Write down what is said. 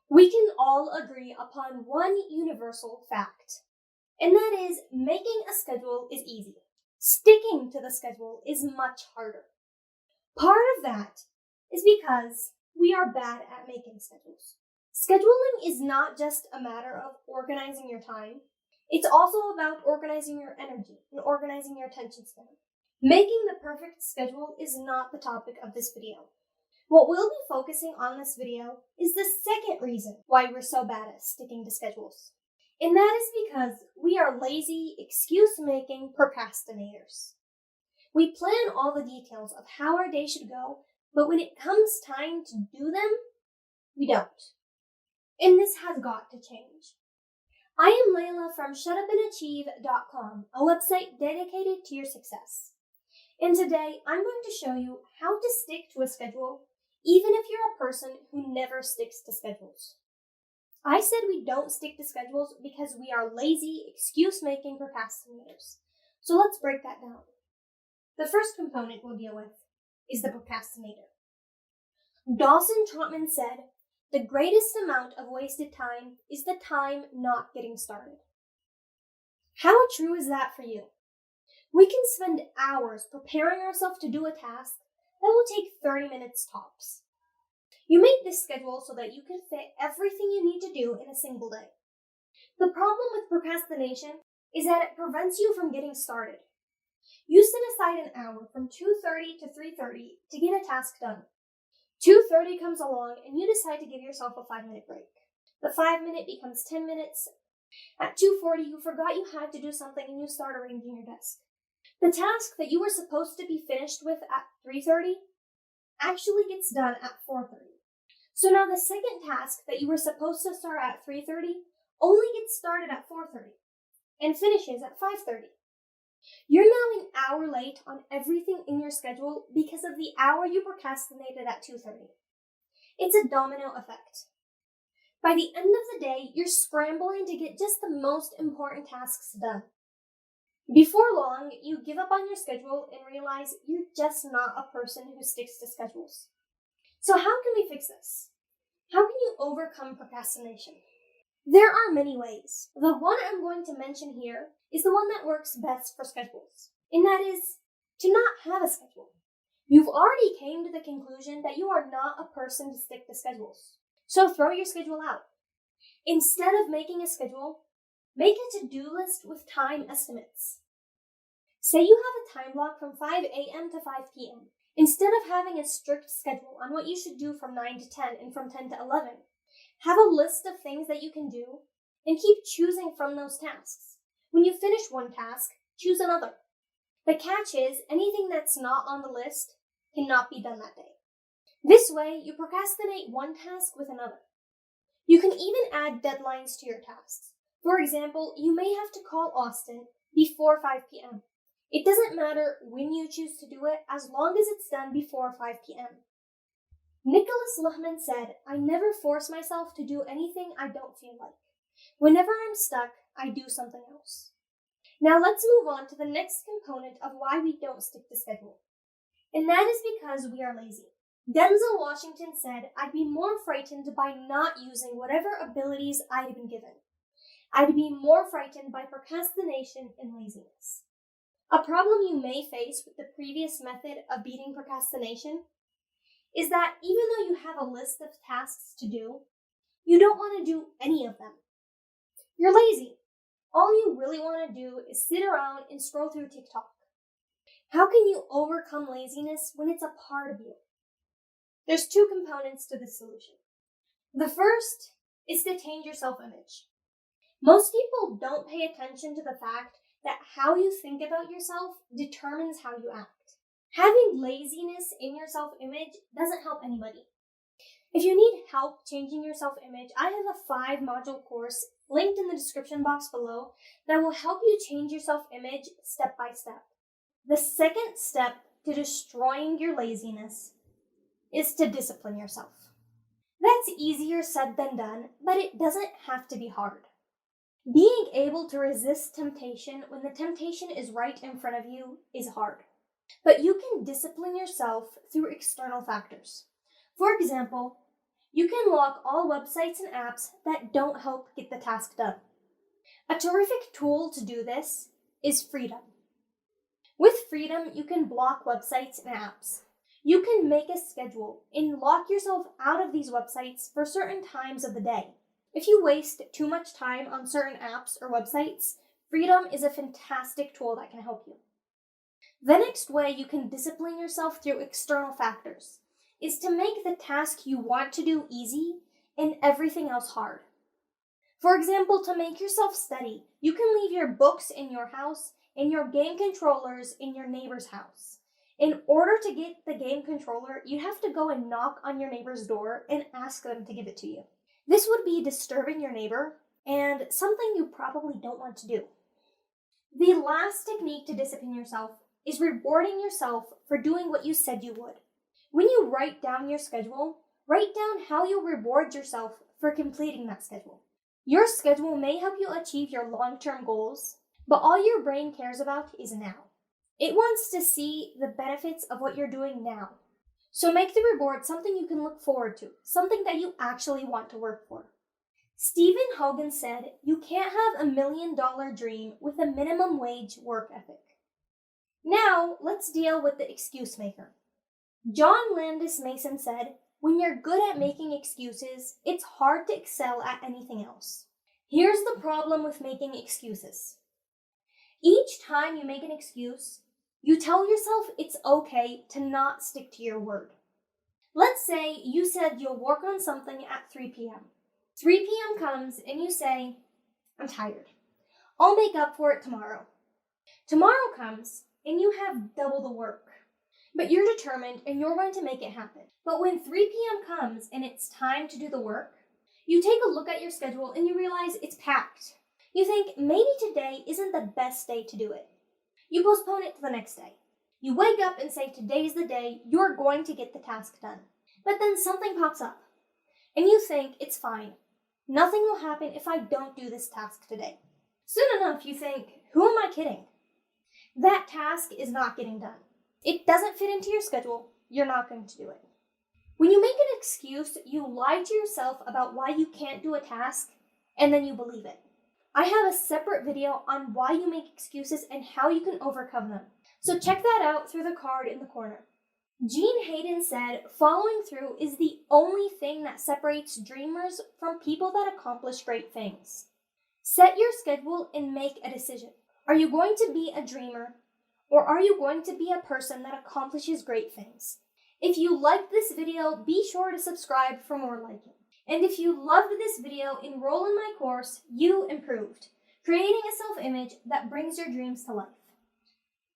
We can all agree upon one universal fact, and that is making a schedule is easy. Sticking to the schedule is much harder. Part of that is because we are bad at making schedules. Scheduling is not just a matter of organizing your time. It's also about organizing your energy and organizing your attention span. Making the perfect schedule is not the topic of this video. What we'll be focusing on this video is the second reason why we're so bad at sticking to schedules. And that is because we are lazy, excuse-making procrastinators. We plan all the details of how our day should go, but when it comes time to do them, we don't. And this has got to change. I am Layla from shutupанdachieve.com, a website dedicated to your success. And today, I'm going to show you how to stick to a schedule, even if you're a person who never sticks to schedules. I said we don't stick to schedules because we are lazy, excuse-making procrastinators. So let's break that down. The first component we'll deal with is the procrastinator. Dawson Trotman said, "The greatest amount of wasted time is the time not getting started." How true is that for you? We can spend hours preparing ourselves to do a task that will take 30 minutes tops. You make this schedule so that you can fit everything you need to do in a single day. The problem with procrastination is that it prevents you from getting started. You set aside an hour from 2:30 to 3:30 to get a task done. 2:30 comes along and you decide to give yourself a 5-minute break. The 5-minute becomes 10 minutes. At 2:40, you forgot you had to do something and you start arranging your desk. The task that you were supposed to be finished with at 3:30 actually gets done at 4:30. So now the second task that you were supposed to start at 3:30 only gets started at 4:30 and finishes at 5:30. You're now an hour late on everything in your schedule because of the hour you procrastinated at 2:30. It's a domino effect. By the end of the day, you're scrambling to get just the most important tasks done. Before long, you give up on your schedule and realize you're just not a person who sticks to schedules. So how can we fix this? How can you overcome procrastination? There are many ways. The one I'm going to mention here is the one that works best for schedules, and that is to not have a schedule. You've already came to the conclusion that you are not a person to stick to schedules. So throw your schedule out. Instead of making a schedule, make a to-do list with time estimates. Say you have a time block from 5 a.m. to 5 p.m. Instead of having a strict schedule on what you should do from 9 to 10 and from 10 to 11, have a list of things that you can do and keep choosing from those tasks. When you finish one task, choose another. The catch is anything that's not on the list cannot be done that day. This way, you procrastinate one task with another. You can even add deadlines to your tasks. For example, you may have to call Austin before 5 p.m. It doesn't matter when you choose to do it as long as it's done before 5 p.m. Nicholas Luhman said, "I never force myself to do anything I don't feel like. Whenever I'm stuck, I do something else." Now let's move on to the next component of why we don't stick to schedule. And that is because we are lazy. Denzel Washington said, "I'd be more frightened by not using whatever abilities I'd been given. I'd be more frightened by procrastination and laziness." A problem you may face with the previous method of beating procrastination is that even though you have a list of tasks to do, you don't want to do any of them. You're lazy. All you really want to do is sit around and scroll through TikTok. How can you overcome laziness when it's a part of you? There's two components to this solution. The first is to change your self-image. Most people don't pay attention to the fact that how you think about yourself determines how you act. Having laziness in your self-image doesn't help anybody. If you need help changing your self-image, I have a 5-module course linked in the description box below that will help you change your self-image step by step. The second step to destroying your laziness is to discipline yourself. That's easier said than done, but it doesn't have to be hard. Being able to resist temptation when the temptation is right in front of you is hard. But you can discipline yourself through external factors. For example, You can lock all websites and apps that don't help get the task done. A terrific tool to do this is Freedom. With Freedom, you can block websites and apps. You can make a schedule and lock yourself out of these websites for certain times of the day. If you waste too much time on certain apps or websites, Freedom is a fantastic tool that can help you. The next way you can discipline yourself through external factors is to make the task you want to do easy and everything else hard. For example, to make yourself study, you can leave your books in your house and your game controllers in your neighbor's house. In order to get the game controller, you have to go and knock on your neighbor's door and ask them to give it to you. This would be disturbing your neighbor and something you probably don't want to do. The last technique to discipline yourself is rewarding yourself for doing what you said you would. When you write down your schedule, write down how you'll reward yourself for completing that schedule. Your schedule may help you achieve your long-term goals, but all your brain cares about is now. It wants to see the benefits of what you're doing now. So make the reward something you can look forward to, something that you actually want to work for. Stephen Hogan said, "You can't have $1 million dream with a minimum wage work ethic." Now, let's deal with the excuse maker. John Landis Mason said, "When you're good at making excuses, it's hard to excel at anything else." Here's the problem with making excuses. Each time you make an excuse, you tell yourself it's okay to not stick to your word. Let's say you said you'll work on something at 3 p.m. 3 p.m. comes and you say, "I'm tired. I'll make up for it tomorrow." Tomorrow comes and you have double the work. But you're determined and you're going to make it happen. But when 3 p.m. comes and it's time to do the work, you take a look at your schedule and you realize it's packed. You think maybe today isn't the best day to do it. You postpone it to the next day. You wake up and say today's the day you're going to get the task done. But then something pops up and you think it's fine. Nothing will happen if I don't do this task today. Soon enough, you think, who am I kidding? That task is not getting done. It doesn't fit into your schedule. You're not going to do it. When you make an excuse, you lie to yourself about why you can't do a task, and then you believe it. I have a separate video on why you make excuses and how you can overcome them. So check that out through the card in the corner. Gene Hayden said, "Following through is the only thing that separates dreamers from people that accomplish great things." Set your schedule and make a decision. Are you going to be a dreamer, or are you going to be a person that accomplishes great things? If you liked this video, be sure to subscribe for more like it. And if you loved this video, enroll in my course, You Improved, creating a self-image that brings your dreams to life.